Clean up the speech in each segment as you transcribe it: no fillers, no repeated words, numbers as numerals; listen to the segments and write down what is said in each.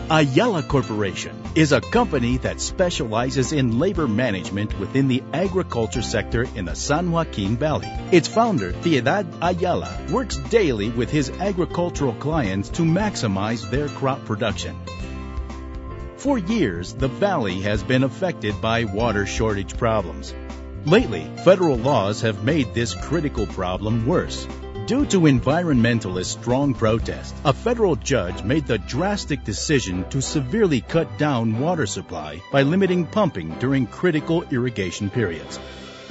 Ayala Corporation is a company that specializes in labor management within the agriculture sector in the San Joaquin Valley. Its founder, Piedad Ayala, works daily with his agricultural clients to maximize their crop production. For years, the valley has been affected by water shortage problems. Lately, federal laws have made this critical problem worse. Due to environmentalists' strong protest, a federal judge made the drastic decision to severely cut down water supply by limiting pumping during critical irrigation periods.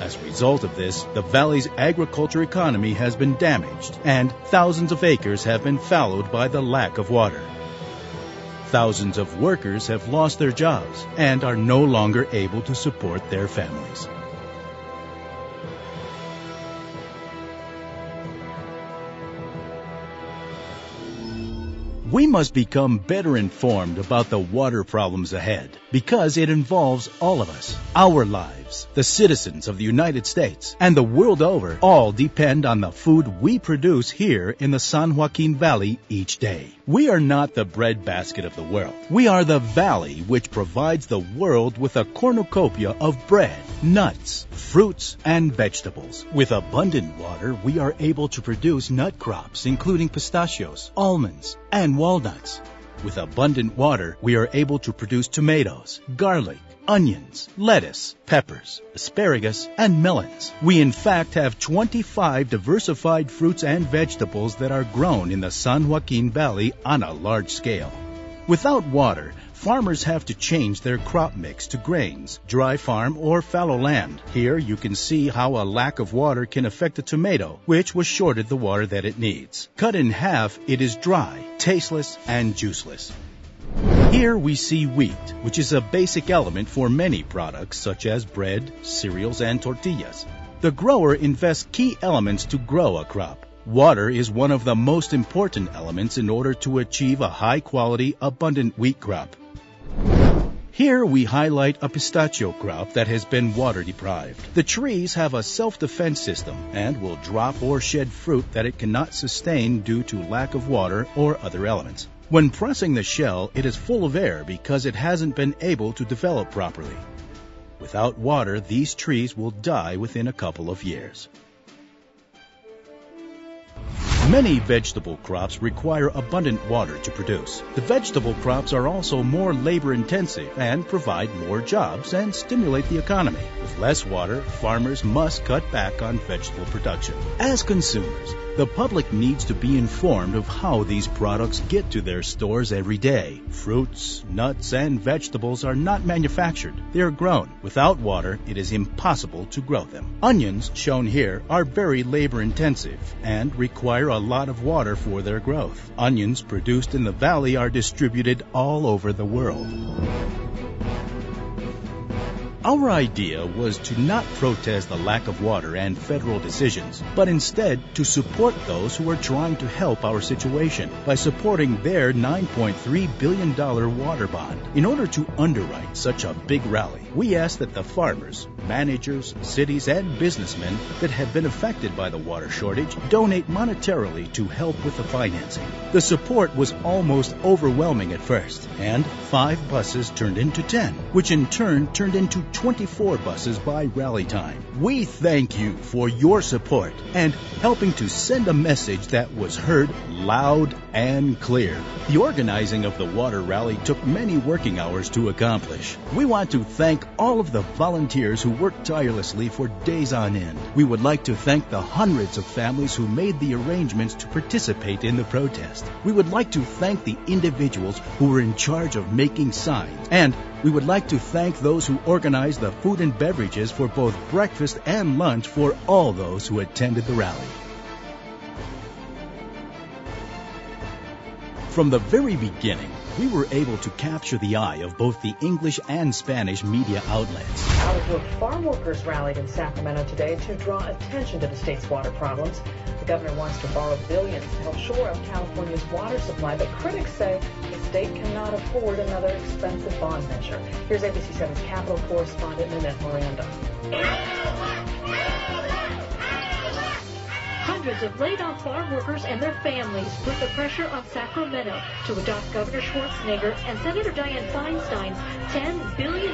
As a result of this, the valley's agriculture economy has been damaged, and thousands of acres have been fallowed by the lack of water. Thousands of workers have lost their jobs and are no longer able to support their families. We must become better informed about the water problems ahead because it involves all of us. Our lives, the citizens of the United States, and the world over all depend on the food we produce here in the San Joaquin Valley each day. We are not the breadbasket of the world. We are the valley which provides the world with a cornucopia of bread, nuts, fruits, and vegetables. With abundant water, we are able to produce nut crops, including pistachios, almonds, and walnuts. With abundant water, we are able to produce tomatoes, garlic, onions, lettuce, peppers, asparagus, and melons. We in fact have 25 diversified fruits and vegetables that are grown in the San Joaquin Valley on a large scale. Without water, farmers have to change their crop mix to grains, dry farm, or fallow land. Here you can see how a lack of water can affect a tomato, which was shorted the water that it needs. Cut in half, it is dry, tasteless, and juiceless. Here we see wheat, which is a basic element for many products such as bread, cereals, and tortillas. The grower invests key elements to grow a crop. Water is one of the most important elements in order to achieve a high-quality, abundant wheat crop. Here we highlight a pistachio crop that has been water deprived. The trees have a self-defense system and will drop or shed fruit that it cannot sustain due to lack of water or other elements. When pressing the shell, it is full of air because it hasn't been able to develop properly. Without water, these trees will die within a couple of years. Many vegetable crops require abundant water to produce. The vegetable crops are also more labor-intensive and provide more jobs and stimulate the economy. With less water, farmers must cut back on vegetable production. As consumers, the public needs to be informed of how these products get to their stores every day. Fruits, nuts, and vegetables are not manufactured. They are grown. Without water, it is impossible to grow them. Onions, shown here, are very labor-intensive and require a lot of water for their growth. Onions produced in the valley are distributed all over the world. Our idea was to not protest the lack of water and federal decisions, but instead to support those who are trying to help our situation by supporting their $9.3 billion water bond. In order to underwrite such a big rally, we asked that the farmers, managers, cities, and businessmen that have been affected by the water shortage donate monetarily to help with the financing. The support was almost overwhelming at first, and 5 buses turned into 10, which in turn turned into 24 buses by rally time. We thank you for your support and helping to send a message that was heard loud and clear. The organizing of the water rally took many working hours to accomplish. We want to thank all of the volunteers who worked tirelessly for days on end. We would like to thank the hundreds of families who made the arrangements to participate in the protest. We would like to thank the individuals who were in charge of making signs, and we would like to thank those who organized the food and beverages for both breakfast and lunch for all those who attended the rally. From the very beginning, we were able to capture the eye of both the English and Spanish media outlets. Hours of farm workers rallied in Sacramento today to draw attention to the state's water problems. The governor wants to borrow billions to help shore up California's water supply, but critics say the state cannot afford another expensive bond measure. Here's ABC7's Capitol correspondent Nanette Miranda. hundreds of laid-off farm workers and their families put the pressure on Sacramento to adopt Governor Schwarzenegger and Senator Dianne Feinstein's $10 billion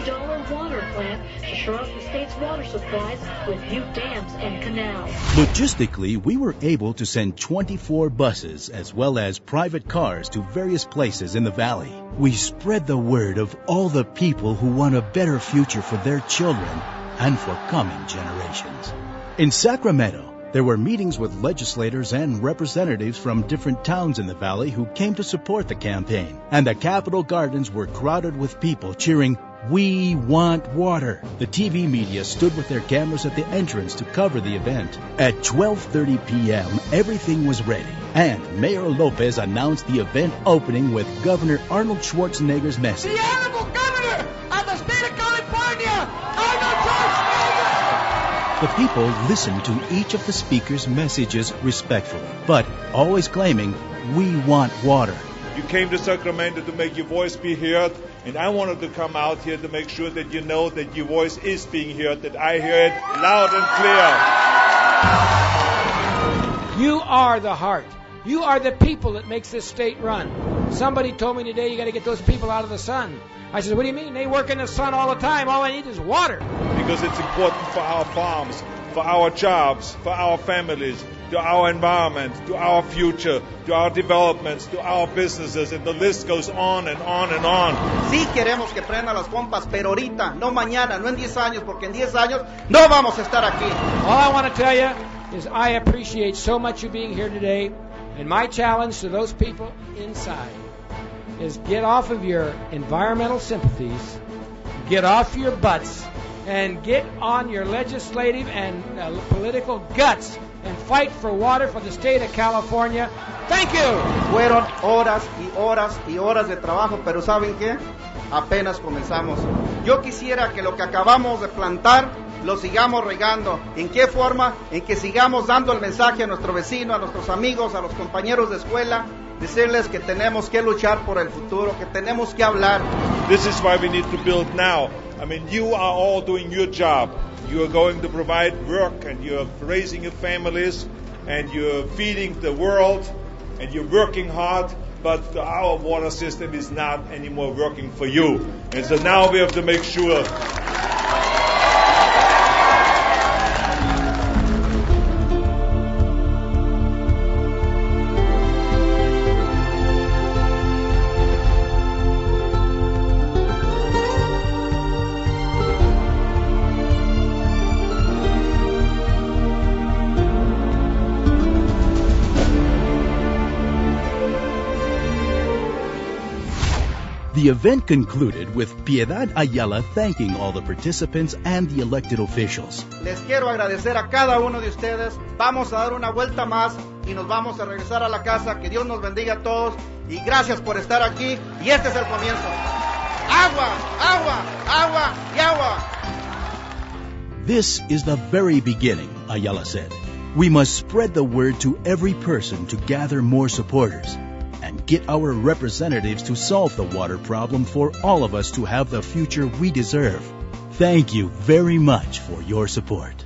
water plan to shore up the state's water supplies with new dams and canals. Logistically, we were able to send 24 buses as well as private cars to various places in the valley. We spread the word of all the people who want a better future for their children and for coming generations. In Sacramento, there were meetings with legislators and representatives from different towns in the valley who came to support the campaign, and the Capitol Gardens were crowded with people cheering, "We want water." The TV media stood with their cameras at the entrance to cover the event. At 12:30 p.m., everything was ready, and Mayor Lopez announced the event opening with Governor Arnold Schwarzenegger's message. The Honorable Governor of the State of California, Arnold Schwarzenegger! The people listened to each of the speakers' messages respectfully, but always claiming, "We want water." You came to Sacramento to make your voice be heard, and I wanted to come out here to make sure that you know that your voice is being heard, that I hear it loud and clear. You are the heart. You are the people that makes this state run. Somebody told me today you got to get those people out of the sun. I said, what do you mean? They work in the sun all the time. All I need is water. Because it's important for our farms, for our jobs, for our families, to our environment, to our future, to our developments, to our businesses, and the list goes on and on and on. Sí queremos que prendan las pompas, pero ahorita, no mañana, no en 10 años, porque en 10 años no vamos a estar aquí. All I want to tell you is I appreciate so much you being here today, and my challenge to those people inside is get off of your environmental sympathies, get off your butts, and get on your legislative and political guts and fight for water for the state of California. Thank you. Fueron horas y horas y horas de trabajo, pero ¿saben qué? Apenas comenzamos. Yo quisiera que lo que acabamos de plantar lo sigamos regando. ¿En qué forma? En que sigamos dando el mensaje a nuestro vecino, a nuestros amigos, a los compañeros de escuela, decirles que tenemos que luchar por el futuro, que tenemos que hablar. This is why we need to build now. I mean, you are all doing your job. You are going to provide work, and you're raising your families, and you're feeding the world, and you're working hard, but our water system is not anymore working for you. And so now we have to make sure. The event concluded with Piedad Ayala thanking all the participants and the elected officials. Les quiero agradecer a cada uno de ustedes. Vamos a dar una vuelta más y nos vamos a regresar a la casa. Que Dios nos bendiga a todos y gracias por estar aquí. Y este es el comienzo. Agua, agua, agua y agua. This is the very beginning, Ayala said. We must spread the word to every person to gather more supporters and get our representatives to solve the water problem for all of us to have the future we deserve. Thank you very much for your support.